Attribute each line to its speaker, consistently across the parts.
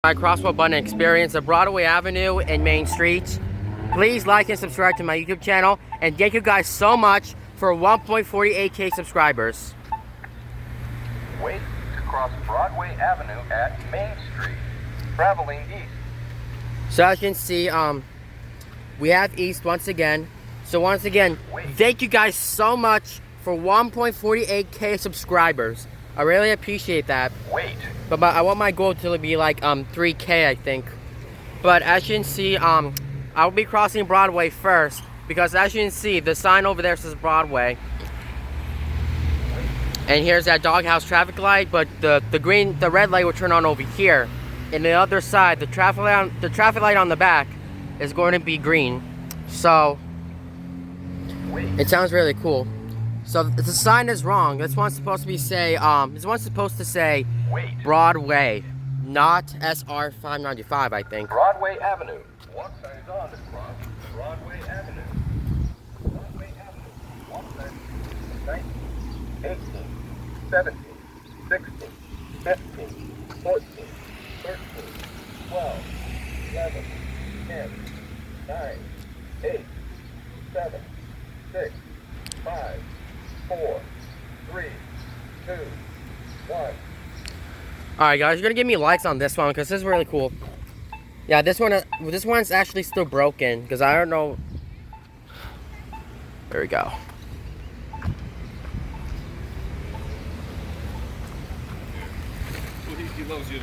Speaker 1: My crosswalk button experience of Broadway Avenue and Main Street. Please like and subscribe to my YouTube channel, and thank you guys so much for 1.48k subscribers.
Speaker 2: Wait to cross Broadway Avenue at Main Street, traveling east.
Speaker 1: So as you can see, we have east once again. So once again, thank you guys so much for 1.48k subscribers. I really appreciate that.
Speaker 2: Wait.
Speaker 1: But I want my goal to be like 3k, I think. But as you can see, I'll be crossing Broadway first, because as you can see, the sign over there says Broadway. And here's that doghouse traffic light, but the red light will turn on over here. And the other side, the traffic light on the back is going to be green. So it sounds really cool. So the sign is wrong. This one's supposed to say Broadway, not SR 595, I think.
Speaker 2: Broadway Avenue. Walk signs on to cross Broadway Avenue. Broadway Avenue. Walk signs 19, 18, 17, 16, 15, 14, 13, 12, 11, 10, 9, 8, 7, 6, 5, 4, 3, 2, 1.
Speaker 1: Alright guys, you're gonna give me likes on this one because this is really cool. Yeah, this one's actually still broken because I don't know. There we go.
Speaker 3: He loves you.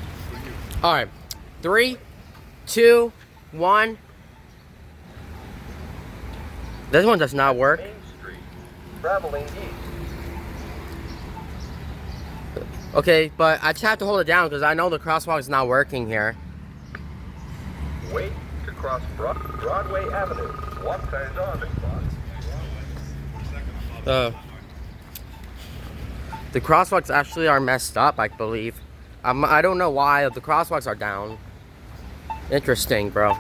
Speaker 1: Alright. 3, 2, 1. This one does not work.
Speaker 2: Main Street, traveling east.
Speaker 1: Okay, but I just have to hold it down because I know the crosswalk is not working here.
Speaker 2: Wait to cross Broadway Avenue. Walk signs on to cross.
Speaker 1: The crosswalks actually are messed up, I believe. I don't know why the crosswalks are down. Interesting, bro.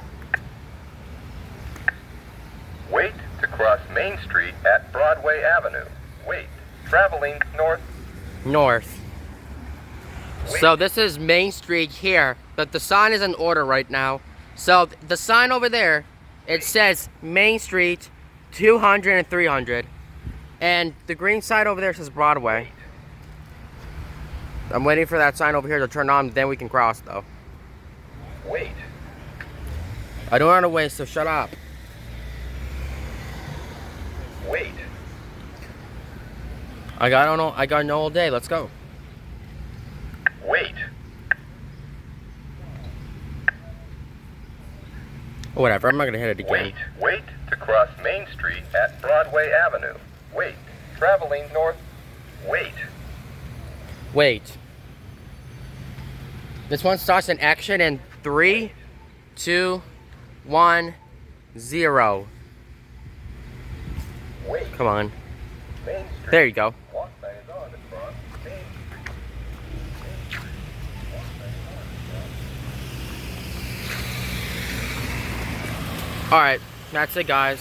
Speaker 2: Wait to cross Main Street at Broadway Avenue. Wait, traveling north.
Speaker 1: North. So this is Main Street here, but the sign is in order right now. So the sign over there, it says Main Street 200 and 300. And the green side over there says Broadway. I'm waiting for that sign over here to turn on, then we can cross though.
Speaker 2: Wait.
Speaker 1: I don't want to wait, so shut up.
Speaker 2: Wait.
Speaker 1: I got no all day, let's go.
Speaker 2: Wait.
Speaker 1: Whatever, I'm not gonna hit it again.
Speaker 2: Wait to cross Main Street at Broadway Avenue. Wait, traveling north. Wait.
Speaker 1: Wait. This one starts in action in 3, 2, 1, 0.
Speaker 2: Wait.
Speaker 1: Come on.
Speaker 2: Main Street.
Speaker 1: There you go.
Speaker 2: Walk signs on to cross Main Street. Main Street. Walk signs on to cross.
Speaker 1: Alright, that's it guys.